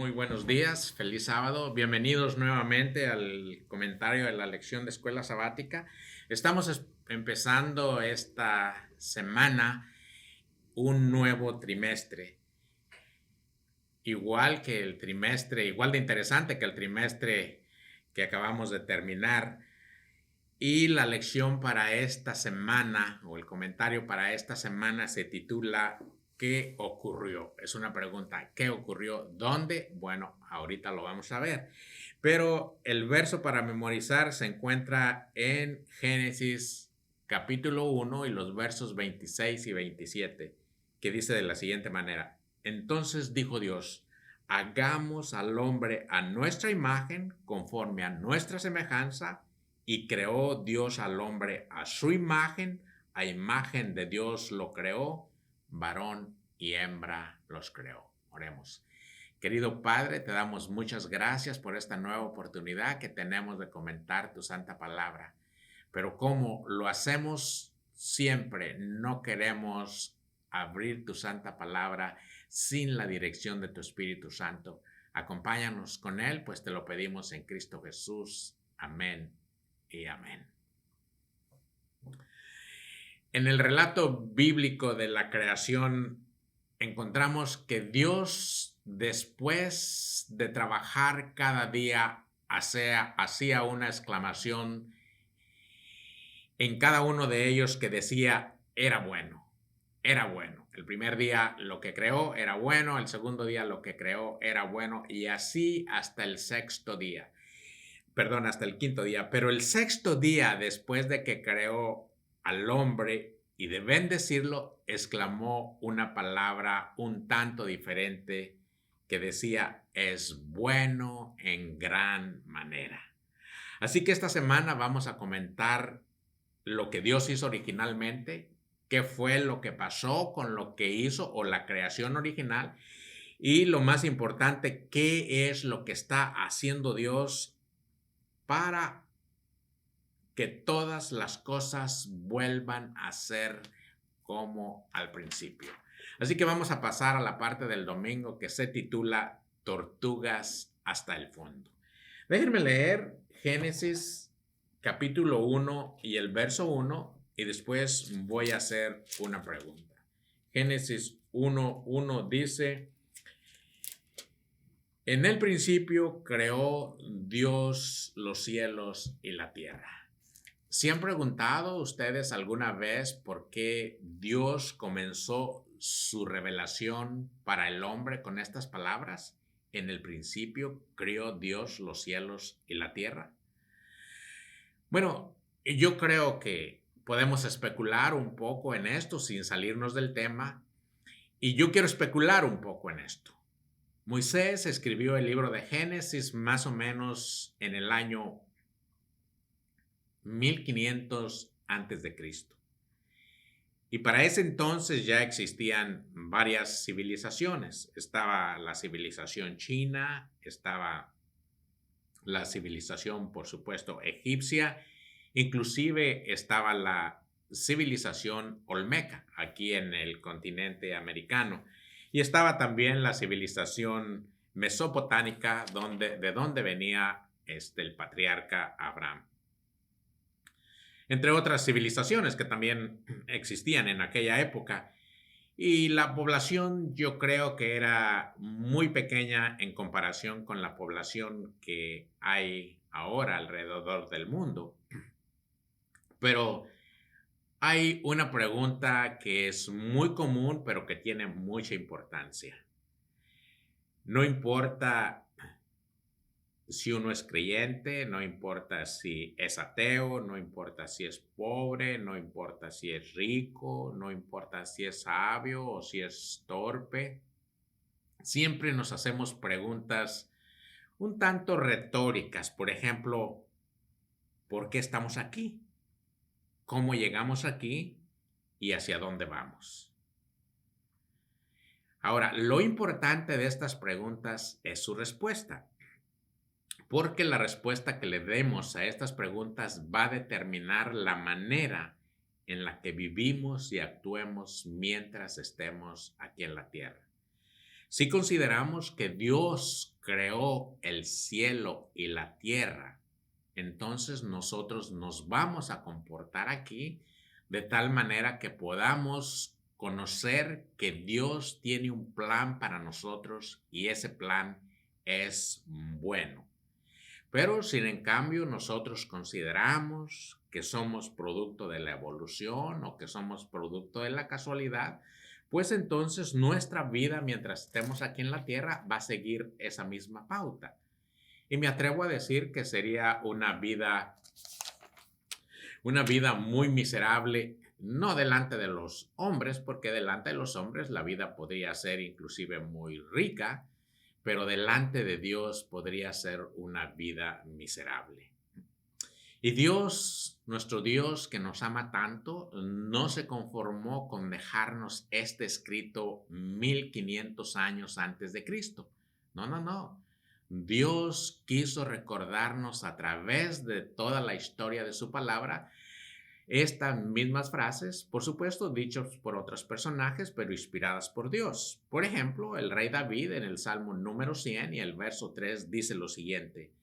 Muy buenos días, feliz sábado. Bienvenidos nuevamente al comentario de la lección de escuela sabática. Estamos empezando esta semana un nuevo trimestre. Igual de interesante que el trimestre que acabamos de terminar. Y la lección para esta semana, o el comentario para esta semana, se titula ¿Qué ocurrió? Es una pregunta. ¿Qué ocurrió? ¿Dónde? Bueno, ahorita lo vamos a ver. Pero el verso para memorizar se encuentra en Génesis capítulo 1 y los versos 26 y 27, que dice de la siguiente manera. Entonces dijo Dios, hagamos al hombre a nuestra imagen, conforme a nuestra semejanza, y creó Dios al hombre a su imagen, a imagen de Dios lo creó, varón y hembra los creó. Oremos. Querido Padre, te damos muchas gracias por esta nueva oportunidad que tenemos de comentar tu santa palabra. Pero como lo hacemos siempre, no queremos abrir tu santa palabra sin la dirección de tu Espíritu Santo. Acompáñanos con él, pues te lo pedimos en Cristo Jesús. Amén y amén. En el relato bíblico de la creación encontramos que Dios, después de trabajar cada día, hacía una exclamación en cada uno de ellos que decía, era bueno, era bueno. El primer día lo que creó era bueno, el segundo día lo que creó era bueno, y así hasta el sexto día. Hasta el quinto día, pero el sexto día, después de que creó al hombre y de bendecirlo, exclamó una palabra un tanto diferente que decía, es bueno en gran manera. Así que esta semana vamos a comentar lo que Dios hizo originalmente, qué fue lo que pasó con lo que hizo o la creación original, y lo más importante, qué es lo que está haciendo Dios para que todas las cosas vuelvan a ser como al principio. Así que vamos a pasar a la parte del domingo que se titula Tortugas hasta el fondo. Déjenme leer Génesis capítulo 1 y el verso 1 y después voy a hacer una pregunta. Génesis 1:1 dice, en el principio creó Dios los cielos y la tierra. ¿Se han preguntado ustedes alguna vez por qué Dios comenzó su revelación para el hombre con estas palabras? En el principio creó Dios los cielos y la tierra. Bueno, yo creo que podemos especular un poco en esto sin salirnos del tema, y yo quiero especular un poco en esto. Moisés escribió el libro de Génesis más o menos en el año 1500 antes de Cristo. Y para ese entonces ya existían varias civilizaciones. Estaba la civilización china, estaba la civilización, por supuesto, egipcia, inclusive estaba la civilización olmeca aquí en el continente americano. Y estaba también la civilización mesopotámica, de donde venía el patriarca Abraham. Entre otras civilizaciones que también existían en aquella época. Y la población yo creo que era muy pequeña en comparación con la población que hay ahora alrededor del mundo. Pero hay una pregunta que es muy común, pero que tiene mucha importancia. No importa si uno es creyente, no importa si es ateo, no importa si es pobre, no importa si es rico, no importa si es sabio o si es torpe. Siempre nos hacemos preguntas un tanto retóricas. Por ejemplo, ¿por qué estamos aquí? ¿Cómo llegamos aquí? ¿Y hacia dónde vamos? Ahora, lo importante de estas preguntas es su respuesta, porque la respuesta que le demos a estas preguntas va a determinar la manera en la que vivimos y actuemos mientras estemos aquí en la tierra. Si consideramos que Dios creó el cielo y la tierra, entonces nosotros nos vamos a comportar aquí de tal manera que podamos conocer que Dios tiene un plan para nosotros y ese plan es bueno. Pero si en cambio nosotros consideramos que somos producto de la evolución o que somos producto de la casualidad, pues entonces nuestra vida mientras estemos aquí en la tierra va a seguir esa misma pauta. Y me atrevo a decir que sería una vida muy miserable, no delante de los hombres, porque delante de los hombres la vida podría ser inclusive muy rica, pero delante de Dios podría ser una vida miserable. Y Dios, nuestro Dios que nos ama tanto, no se conformó con dejarnos este escrito 1500 años antes de Cristo. No, no, no. Dios quiso recordarnos a través de toda la historia de su palabra estas mismas frases, por supuesto, dichas por otros personajes, pero inspiradas por Dios. Por ejemplo, el rey David en el Salmo número 100 y el verso 3 dice lo siguiente: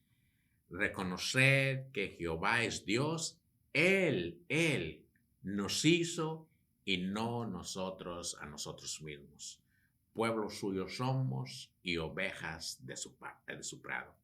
reconoced que Jehová es Dios, Él nos hizo y no nosotros a nosotros mismos. Pueblo suyo somos y ovejas de su prado.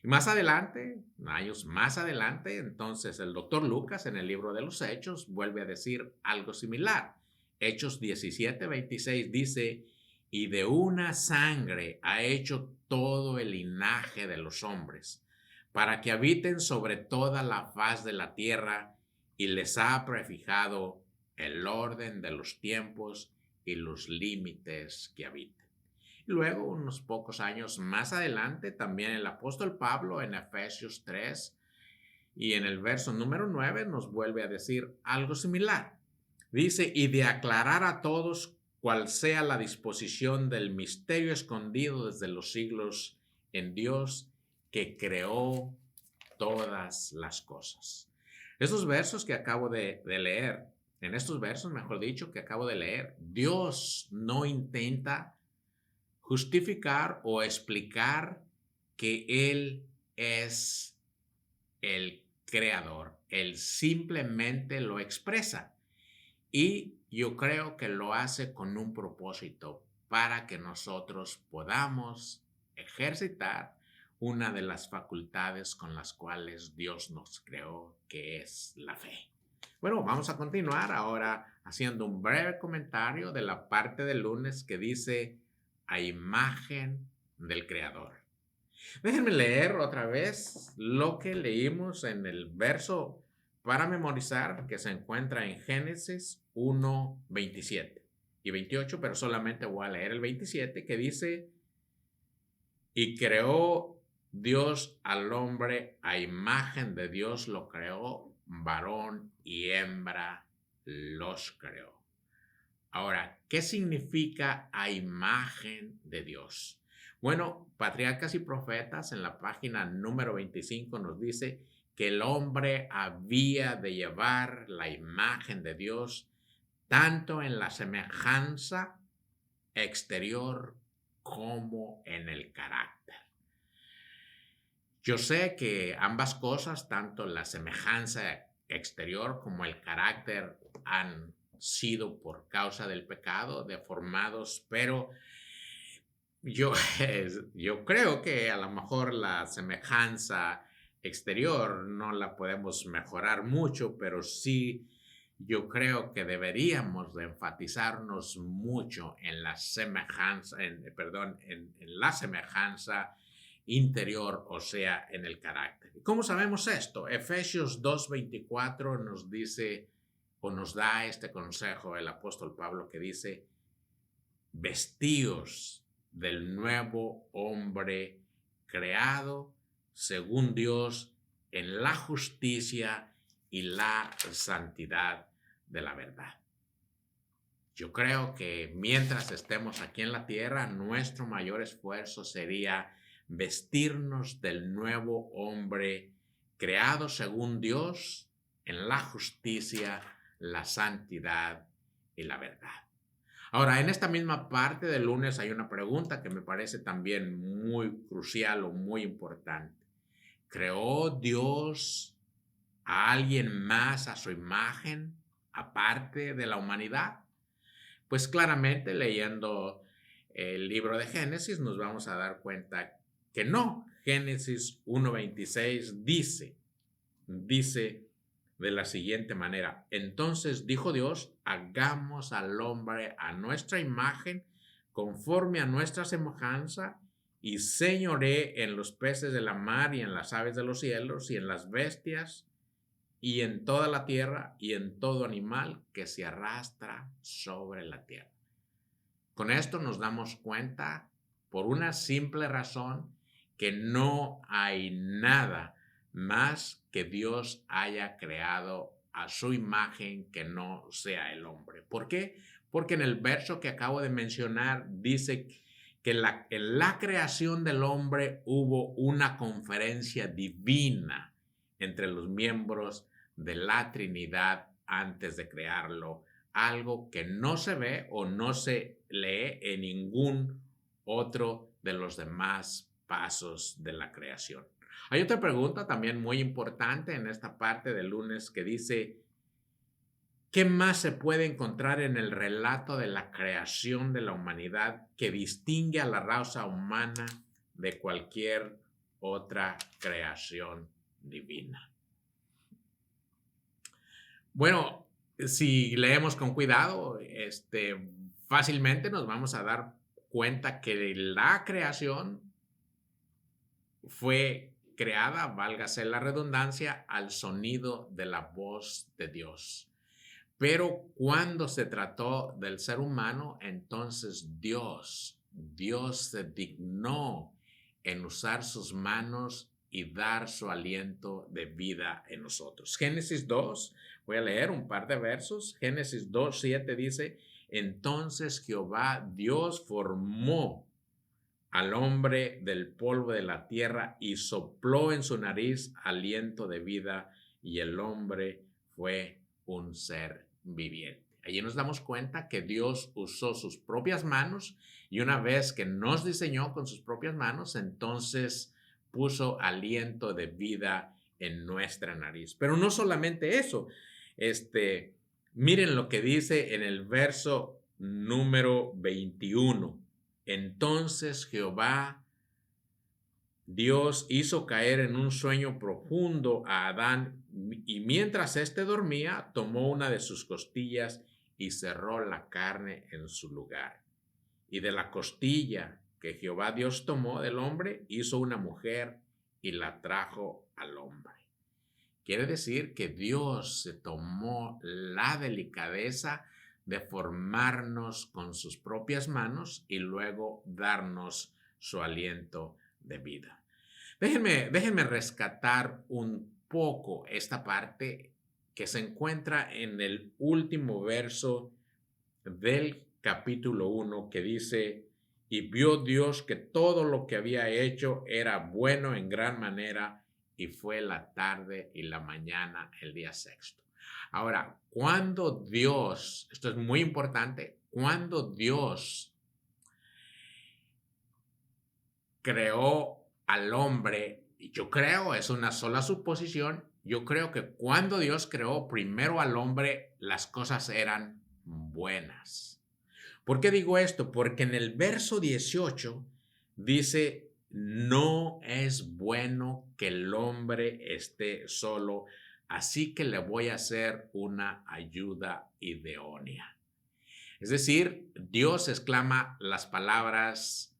Y más adelante, años más adelante, entonces el doctor Lucas en el libro de los Hechos vuelve a decir algo similar. Hechos 17:26 dice: y de una sangre ha hecho todo el linaje de los hombres, para que habiten sobre toda la faz de la tierra, y les ha prefijado el orden de los tiempos y los límites que habiten. Luego, unos pocos años más adelante, también el apóstol Pablo en Efesios 3 y en el verso número 9 nos vuelve a decir algo similar. Dice: y de aclarar a todos cuál sea la disposición del misterio escondido desde los siglos en Dios que creó todas las cosas. Estos versos que acabo de leer, en estos versos, mejor dicho, que acabo de leer, Dios no intenta justificar o explicar que Él es el creador. Él simplemente lo expresa. Y yo creo que lo hace con un propósito para que nosotros podamos ejercitar una de las facultades con las cuales Dios nos creó, que es la fe. Bueno, vamos a continuar ahora haciendo un breve comentario de la parte del lunes que dice: a imagen del Creador. Déjenme leer otra vez lo que leímos en el verso para memorizar que se encuentra en Génesis 1, 27 y 28, pero solamente voy a leer el 27 que dice: y creó Dios al hombre, a imagen de Dios lo creó, varón y hembra los creó. Ahora, ¿qué significa a imagen de Dios? Bueno, Patriarcas y Profetas en la página número 25 nos dice que el hombre había de llevar la imagen de Dios tanto en la semejanza exterior como en el carácter. Yo sé que ambas cosas, tanto la semejanza exterior como el carácter, han sido por causa del pecado deformados, pero yo creo que a lo mejor la semejanza exterior no la podemos mejorar mucho, pero sí yo creo que deberíamos de enfatizarnos mucho en la semejanza, en la semejanza interior, o sea, en el carácter. ¿Cómo sabemos esto? Efesios 2:24 nos dice o nos da este consejo el apóstol Pablo, que dice: vestíos del nuevo hombre creado según Dios en la justicia y la santidad de la verdad. Yo creo que mientras estemos aquí en la tierra, nuestro mayor esfuerzo sería vestirnos del nuevo hombre creado según Dios en la justicia, la santidad y la verdad. Ahora, en esta misma parte del lunes hay una pregunta que me parece también muy crucial o muy importante. ¿Creó Dios a alguien más a su imagen, aparte de la humanidad? Pues claramente leyendo el libro de Génesis nos vamos a dar cuenta que no. Génesis 1:26 dice de la siguiente manera: entonces dijo Dios, hagamos al hombre a nuestra imagen, conforme a nuestra semejanza, y señoré en los peces de la mar y en las aves de los cielos y en las bestias y en toda la tierra y en todo animal que se arrastra sobre la tierra. Con esto nos damos cuenta, por una simple razón, que no hay nada más que Dios haya creado a su imagen que no sea el hombre. ¿Por qué? Porque en el verso que acabo de mencionar dice que en la creación del hombre hubo una conferencia divina entre los miembros de la Trinidad antes de crearlo, algo que no se ve o no se lee en ningún otro de los demás pasos de la creación. Hay otra pregunta también muy importante en esta parte del lunes que dice: ¿qué más se puede encontrar en el relato de la creación de la humanidad que distingue a la raza humana de cualquier otra creación divina? Bueno, si leemos con cuidado, fácilmente nos vamos a dar cuenta que la creación fue creada, válgase la redundancia, al sonido de la voz de Dios. Pero cuando se trató del ser humano, entonces Dios se dignó en usar sus manos y dar su aliento de vida en nosotros. Génesis 2, voy a leer un par de versos. Génesis 2:7 dice: entonces Jehová Dios formó al hombre del polvo de la tierra y sopló en su nariz aliento de vida, y el hombre fue un ser viviente. Allí nos damos cuenta que Dios usó sus propias manos, y una vez que nos diseñó con sus propias manos, entonces puso aliento de vida en nuestra nariz. Pero no solamente eso, miren lo que dice en el verso número 21. Entonces Jehová Dios hizo caer en un sueño profundo a Adán, y mientras éste dormía, tomó una de sus costillas y cerró la carne en su lugar. Y de la costilla que Jehová Dios tomó del hombre, hizo una mujer y la trajo al hombre. Quiere decir que Dios se tomó la delicadeza de formarnos con sus propias manos y luego darnos su aliento de vida. Déjenme rescatar un poco esta parte que se encuentra en el último verso del capítulo 1, que dice: y vio Dios que todo lo que había hecho era bueno en gran manera, y fue la tarde y la mañana el día sexto. Ahora, cuando Dios, esto es muy importante, cuando Dios creó al hombre, y yo creo, es una sola suposición, yo creo que cuando Dios creó primero al hombre, las cosas eran buenas. ¿Por qué digo esto? Porque en el verso 18 dice: no es bueno que el hombre esté solo, así que le voy a hacer una ayuda idónea. Es decir, Dios exclama las palabras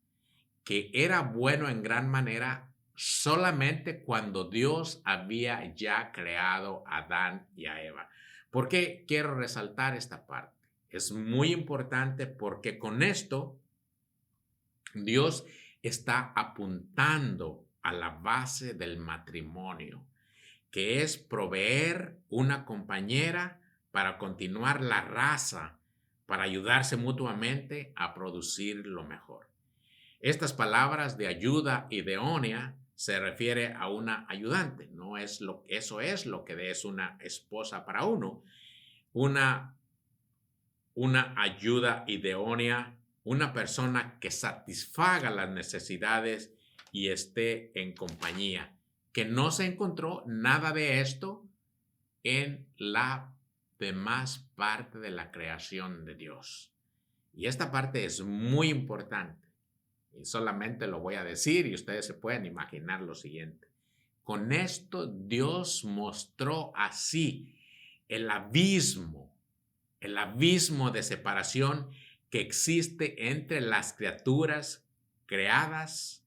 que era bueno en gran manera solamente cuando Dios había ya creado a Adán y a Eva. ¿Por qué quiero resaltar esta parte? Es muy importante porque con esto Dios está apuntando a la base del matrimonio, que es proveer una compañera para continuar la raza, para ayudarse mutuamente a producir lo mejor. Estas palabras de ayuda idónea se refiere a una ayudante, no es eso es lo que es una esposa para uno. una ayuda idónea, una persona que satisfaga las necesidades y esté en compañía, que no se encontró nada de esto en la demás parte de la creación de Dios. Y esta parte es muy importante. Y solamente lo voy a decir y ustedes se pueden imaginar lo siguiente. Con esto Dios mostró así el abismo de separación que existe entre las criaturas creadas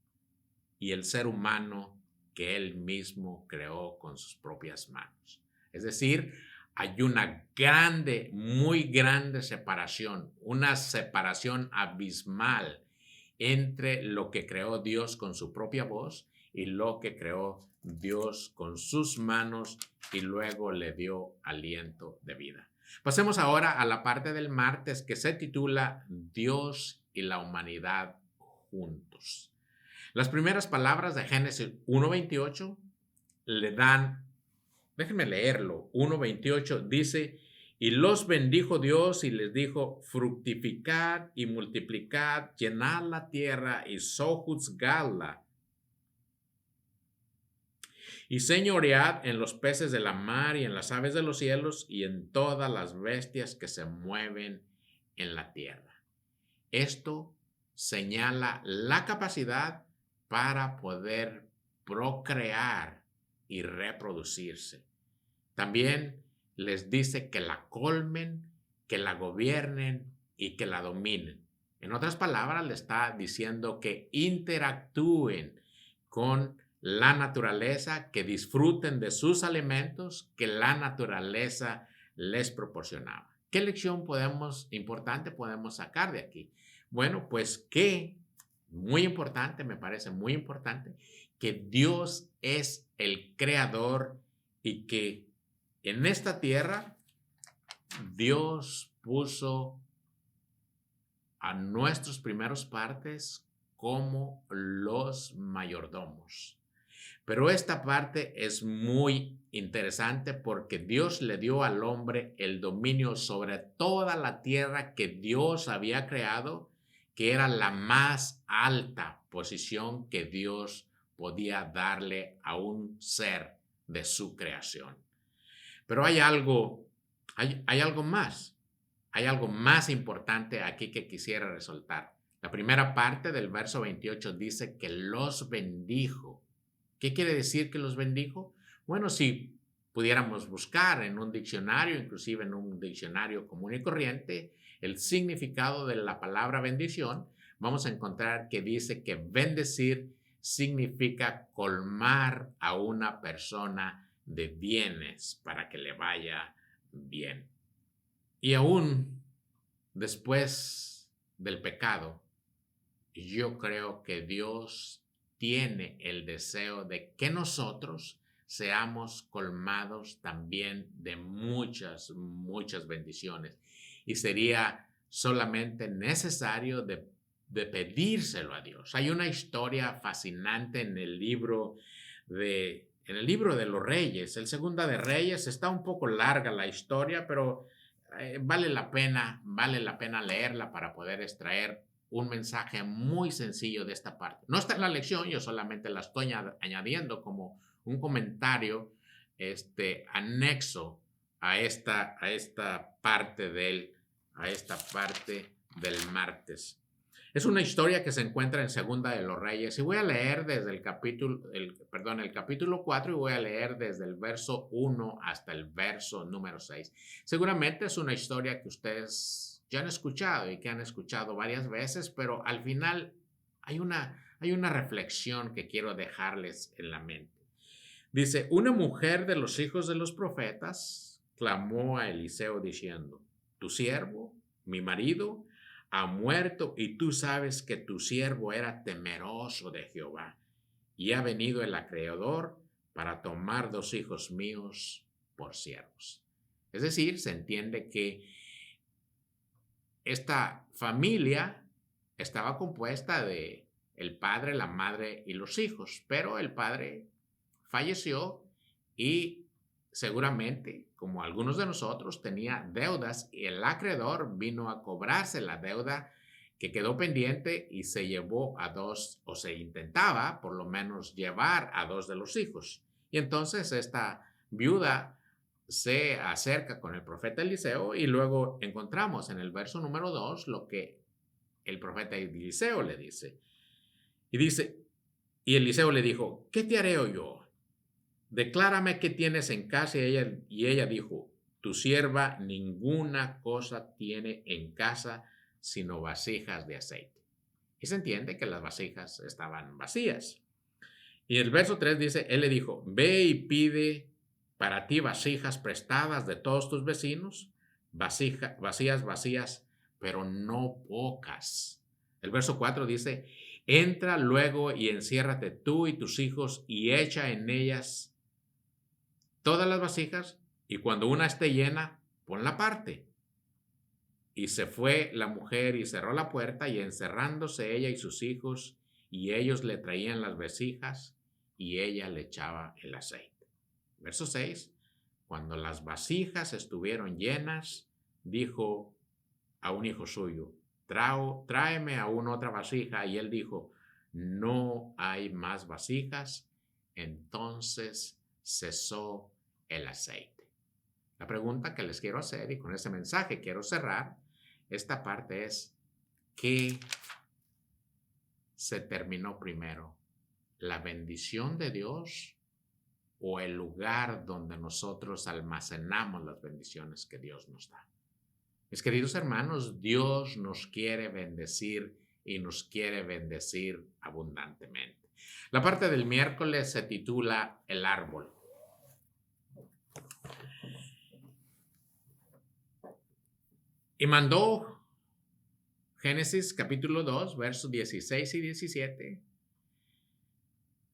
y el ser humano que Él mismo creó con sus propias manos. Es decir, hay una grande, muy grande separación, una separación abismal entre lo que creó Dios con su propia voz y lo que creó Dios con sus manos y luego le dio aliento de vida. Pasemos ahora a la parte del martes que se titula Dios y la humanidad juntos. Las primeras palabras de Génesis 1:28 le dan, déjenme leerlo, 1:28 dice, y los bendijo Dios y les dijo, fructificad y multiplicad, llenad la tierra y sojuzgadla, y señoread en los peces de la mar y en las aves de los cielos y en todas las bestias que se mueven en la tierra. Esto señala la capacidad para poder procrear y reproducirse. También les dice que la colmen, que la gobiernen y que la dominen. En otras palabras, le está diciendo que interactúen con la naturaleza, que disfruten de sus alimentos que la naturaleza les proporcionaba. ¿Qué lección importante podemos sacar de aquí? Bueno, pues que, muy importante, me parece muy importante, que Dios es el creador y que en esta tierra Dios puso a nuestros primeros partes como los mayordomos. Pero esta parte es muy interesante porque Dios le dio al hombre el dominio sobre toda la tierra que Dios había creado, que era la más alta posición que Dios podía darle a un ser de su creación. Pero hay algo más. Hay algo más importante aquí que quisiera resaltar. La primera parte del verso 28 dice que los bendijo. ¿Qué quiere decir que los bendijo? Bueno, si pudiéramos buscar en un diccionario, inclusive en un diccionario común y corriente, el significado de la palabra bendición, vamos a encontrar que dice que bendecir significa colmar a una persona de bienes para que le vaya bien. Y aún después del pecado, yo creo que Dios tiene el deseo de que nosotros seamos colmados también de muchas bendiciones. Y sería solamente necesario de pedírselo a Dios. Hay una historia fascinante en el libro de los Reyes. El Segunda de Reyes, está un poco larga la historia, pero vale la pena leerla para poder extraer un mensaje muy sencillo de esta parte. No está en la lección, yo solamente la estoy añadiendo como un comentario anexo a esta parte del martes. Es una historia que se encuentra en Segunda de los Reyes y voy a leer desde el capítulo 4 y voy a leer desde el verso 1 hasta el verso número 6. Seguramente es una historia que ustedes ya han escuchado y que han escuchado varias veces, pero al final hay una reflexión que quiero dejarles en la mente. Dice, una mujer de los hijos de los profetas clamó a Eliseo diciendo, tu siervo, mi marido, ha muerto y tú sabes que tu siervo era temeroso de Jehová y ha venido el acreedor para tomar 2 hijos míos por siervos. Es decir, se entiende que esta familia estaba compuesta de el padre, la madre y los hijos, pero el padre falleció y seguramente, como algunos de nosotros, tenía deudas y el acreedor vino a cobrarse la deuda que quedó pendiente y se llevó a dos, o se intentaba por lo menos llevar a dos de los hijos. Y entonces esta viuda se acerca con el profeta Eliseo y luego encontramos en el verso número 2 lo que el profeta Eliseo le dice. Y dice, y Eliseo le dijo, ¿qué te haré yo? Declárame qué tienes en casa. Y ella dijo, tu sierva ninguna cosa tiene en casa sino vasijas de aceite. Y se entiende que las vasijas estaban vacías. Y el verso 3 dice, él le dijo, ve y pide para ti vasijas prestadas de todos tus vecinos, vacías, pero no pocas. El verso 4 dice, entra luego y enciérrate tú y tus hijos y echa en ellas todas las vasijas, y cuando una esté llena, ponla aparte. Y se fue la mujer y cerró la puerta, y encerrándose ella y sus hijos, y ellos le traían las vasijas, y ella le echaba el aceite. Verso 6. Cuando las vasijas estuvieron llenas, dijo a un hijo suyo, tráeme aún otra vasija. Y él dijo, no hay más vasijas. Entonces cesó el aceite. La pregunta que les quiero hacer, y con ese mensaje quiero cerrar esta parte, es: ¿qué se terminó primero? ¿La bendición de Dios o el lugar donde nosotros almacenamos las bendiciones que Dios nos da? Mis queridos hermanos, Dios nos quiere bendecir y nos quiere bendecir abundantemente. La parte del miércoles se titula El árbol. Y mandó, Génesis capítulo 2, versos 16 y 17.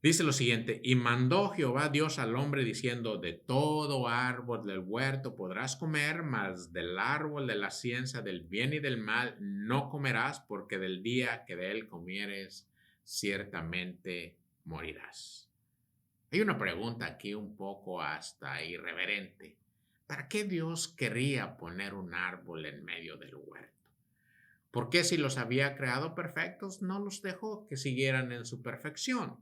Dice lo siguiente, y mandó Jehová Dios al hombre diciendo, de todo árbol del huerto podrás comer, mas del árbol de la ciencia del bien y del mal no comerás, porque del día que de él comieres, ciertamente morirás. Hay una pregunta aquí un poco hasta irreverente. ¿Para qué Dios querría poner un árbol en medio del huerto? ¿Por qué si los había creado perfectos no los dejó que siguieran en su perfección?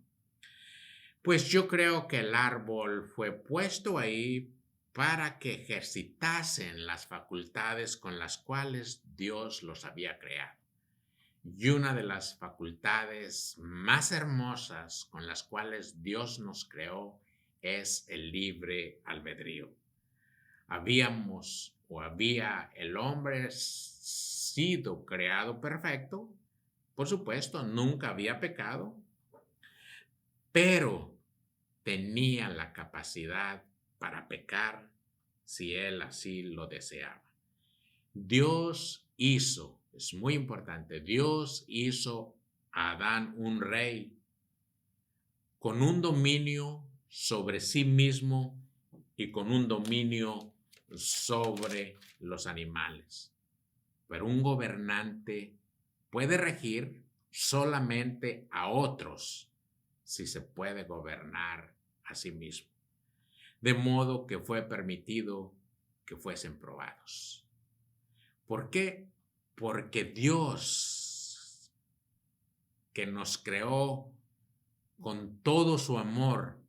Pues yo creo que el árbol fue puesto ahí para que ejercitasen las facultades con las cuales Dios los había creado. Y una de las facultades más hermosas con las cuales Dios nos creó es el libre albedrío. Había el hombre sido creado perfecto, por supuesto, nunca había pecado, pero tenía la capacidad para pecar si él así lo deseaba. Dios hizo, es muy importante, Dios hizo a Adán un rey con un dominio sobre sí mismo y con un dominio sobre los animales. Pero un gobernante puede regir solamente a otros si se puede gobernar a sí mismo. De modo que fue permitido que fuesen probados. ¿Por qué? Porque Dios, que nos creó con todo su amor,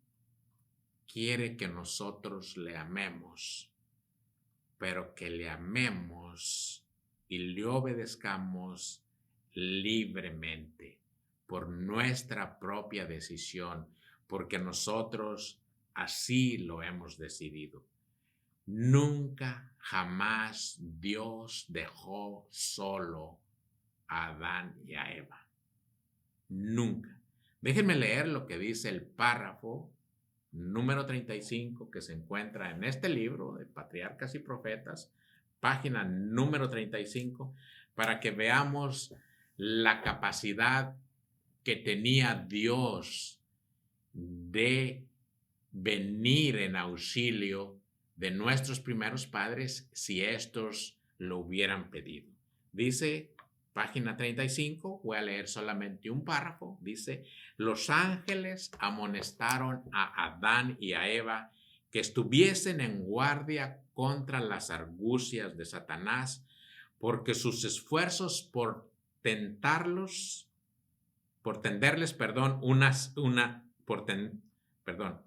quiere que nosotros le amemos, pero que le amemos y le obedezcamos libremente, por nuestra propia decisión, porque nosotros así lo hemos decidido. Nunca, jamás Dios dejó solo a Adán y a Eva. Nunca. Déjenme leer lo que dice el párrafo número 35 que se encuentra en este libro de Patriarcas y Profetas, página número 35, para que veamos la capacidad que tenía Dios de venir en auxilio de nuestros primeros padres si estos lo hubieran pedido. Dice, página 35, voy a leer solamente un párrafo, dice, los ángeles amonestaron a Adán y a Eva que estuviesen en guardia contra las argucias de Satanás, porque sus esfuerzos por tentarlos, por tenderles, perdón, perdón,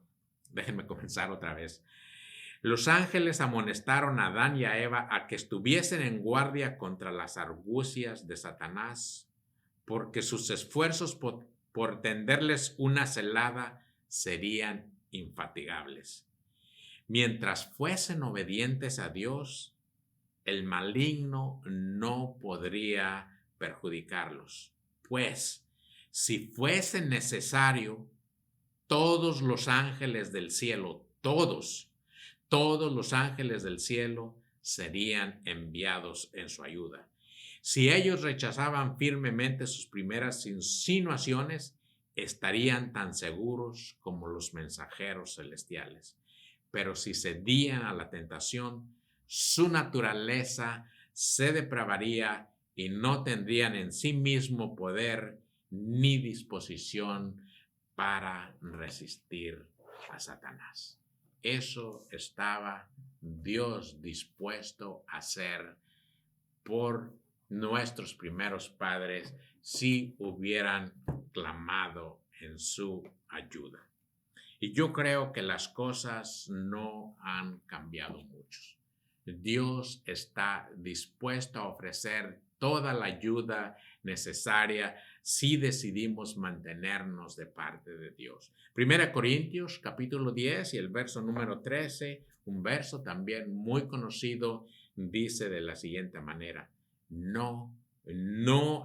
déjenme comenzar otra vez. Los ángeles amonestaron a Adán y a Eva a que estuviesen en guardia contra las argucias de Satanás, porque sus esfuerzos por tenderles una celada serían infatigables. Mientras fuesen obedientes a Dios, el maligno no podría perjudicarlos, pues si fuese necesario, todos los ángeles del cielo, todos los ángeles del cielo serían enviados en su ayuda. Si ellos rechazaban firmemente sus primeras insinuaciones, estarían tan seguros como los mensajeros celestiales. Pero si cedían a la tentación, su naturaleza se depravaría y no tendrían en sí mismo poder ni disposición para resistir a Satanás. Eso estaba Dios dispuesto a hacer por nuestros primeros padres si hubieran clamado en su ayuda. Y yo creo que las cosas no han cambiado mucho. Dios está dispuesto a ofrecer toda la ayuda necesaria si decidimos mantenernos de parte de Dios. 1 Corintios capítulo 10 y el verso número 13, un verso también muy conocido, dice de la siguiente manera: no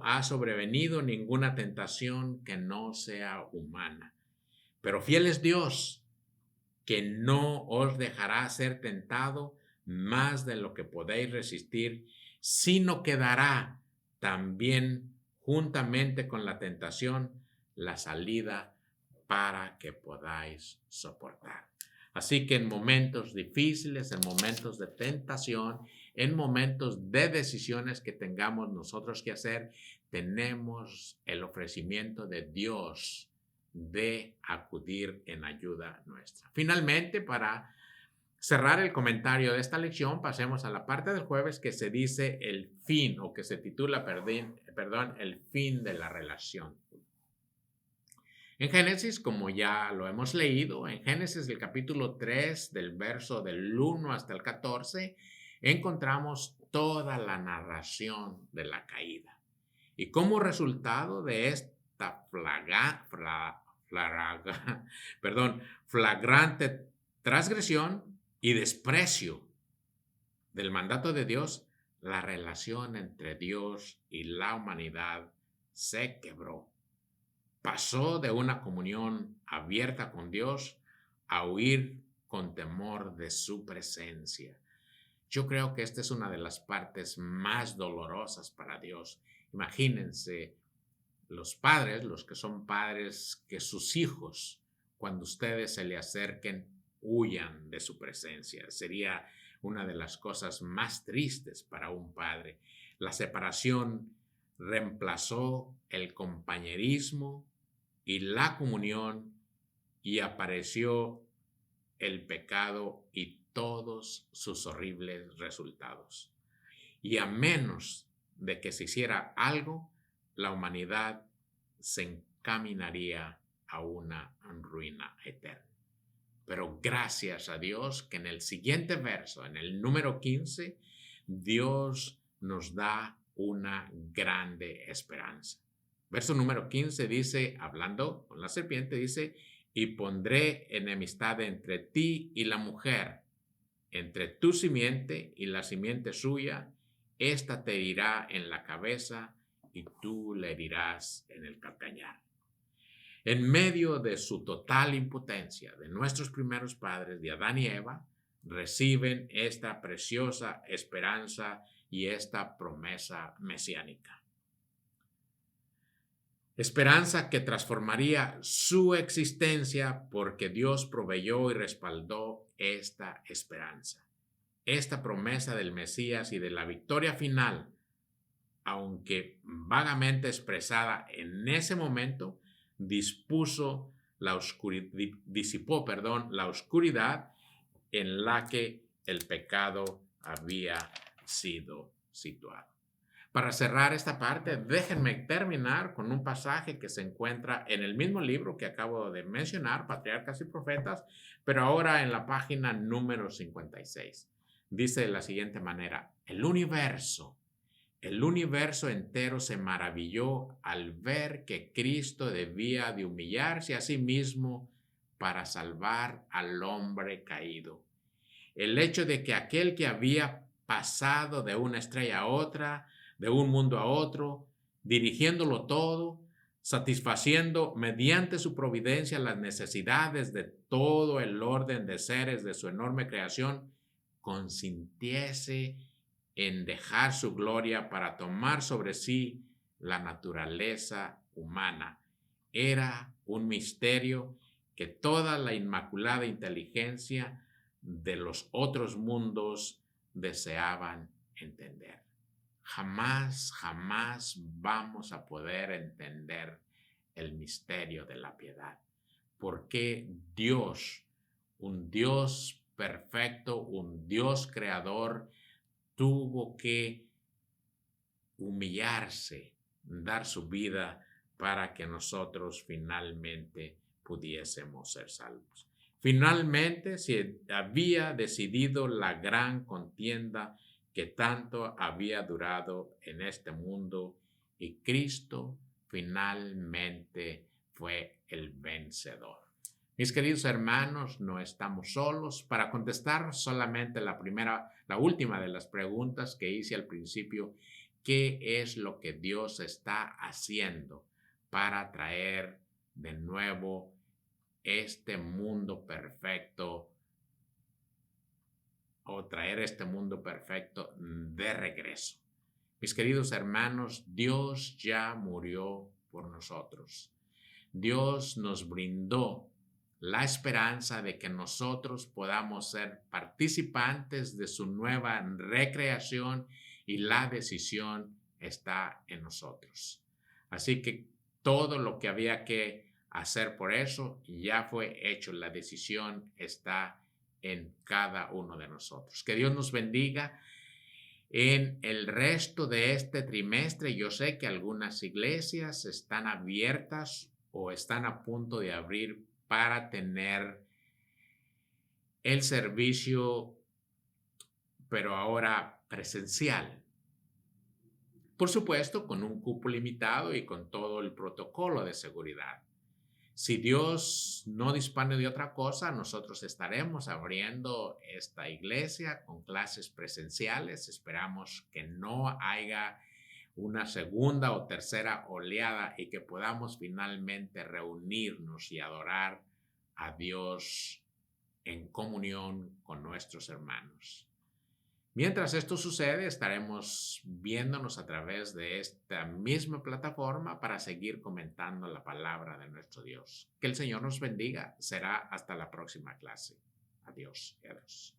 ha sobrevenido ninguna tentación que no sea humana, pero fiel es Dios, que no os dejará ser tentado más de lo que podéis resistir, sino que dará también juntamente con la tentación la salida para que podáis soportar. Así que en momentos difíciles, en momentos de tentación, en momentos de decisiones que tengamos nosotros que hacer, tenemos el ofrecimiento de Dios de acudir en ayuda nuestra. Finalmente, para cerrar el comentario de esta lección, pasemos a la parte del jueves que se dice el fin, o que se titula, el fin de la relación. En Génesis, como ya lo hemos leído, en Génesis el capítulo 3, del verso del 1 hasta el 14, encontramos toda la narración de la caída. Y como resultado de esta flagrante transgresión y desprecio del mandato de Dios, la relación entre Dios y la humanidad se quebró. Pasó de una comunión abierta con Dios a huir con temor de su presencia. Yo creo que esta es una de las partes más dolorosas para Dios. Imagínense los padres, los que son padres, que sus hijos, cuando ustedes se le acerquen, huyan de su presencia. Sería una de las cosas más tristes para un padre. La separación reemplazó el compañerismo y la comunión, y apareció el pecado y todos sus horribles resultados. Y a menos de que se hiciera algo, la humanidad se encaminaría a una ruina eterna. Pero gracias a Dios que en el siguiente verso, en el número 15, Dios nos da una grande esperanza. Verso número 15 dice, hablando con la serpiente, dice: y pondré enemistad entre ti y la mujer, entre tu simiente y la simiente suya. Esta te herirá en la cabeza y tú le herirás en el calcañar. En medio de su total impotencia, de nuestros primeros padres, de Adán y Eva, reciben esta preciosa esperanza y esta promesa mesiánica. Esperanza que transformaría su existencia, porque Dios proveyó y respaldó esta esperanza. Esta promesa del Mesías y de la victoria final, aunque vagamente expresada en ese momento, disipó la oscuridad en la que el pecado había sido situado. Para cerrar esta parte, déjenme terminar con un pasaje que se encuentra en el mismo libro que acabo de mencionar, Patriarcas y Profetas, pero ahora en la página número 56. Dice de la siguiente manera: el universo entero se maravilló al ver que Cristo debía de humillarse a sí mismo para salvar al hombre caído. El hecho de que aquel que había pasado de una estrella a otra, de un mundo a otro, dirigiéndolo todo, satisfaciendo mediante su providencia las necesidades de todo el orden de seres de su enorme creación, consintiese en dejar su gloria para tomar sobre sí la naturaleza humana. Era un misterio que toda la inmaculada inteligencia de los otros mundos deseaban entender. Jamás vamos a poder entender el misterio de la piedad. ¿Por qué Dios, un Dios perfecto, un Dios creador, tuvo que humillarse, dar su vida para que nosotros finalmente pudiésemos ser salvos? Finalmente se había decidido la gran contienda que tanto había durado en este mundo, y Cristo finalmente fue el vencedor. Mis queridos hermanos, no estamos solos. Para contestar solamente la última de las preguntas que hice al principio: ¿qué es lo que Dios está haciendo para traer de nuevo este mundo perfecto, o traer este mundo perfecto de regreso? Mis queridos hermanos, Dios ya murió por nosotros. Dios nos brindó la esperanza de que nosotros podamos ser participantes de su nueva recreación, y la decisión está en nosotros. Así que todo lo que había que hacer por eso ya fue hecho. La decisión está en cada uno de nosotros. Que Dios nos bendiga en el resto de este trimestre. Yo sé que algunas iglesias están abiertas o están a punto de abrir para tener el servicio, pero ahora presencial. Por supuesto, con un cupo limitado y con todo el protocolo de seguridad. Si Dios no dispone de otra cosa, nosotros estaremos abriendo esta iglesia con clases presenciales. Esperamos que no haya una segunda o tercera oleada y que podamos finalmente reunirnos y adorar a Dios en comunión con nuestros hermanos. Mientras esto sucede, estaremos viéndonos a través de esta misma plataforma para seguir comentando la palabra de nuestro Dios. Que el Señor nos bendiga. Será hasta la próxima clase. Adiós y adiós.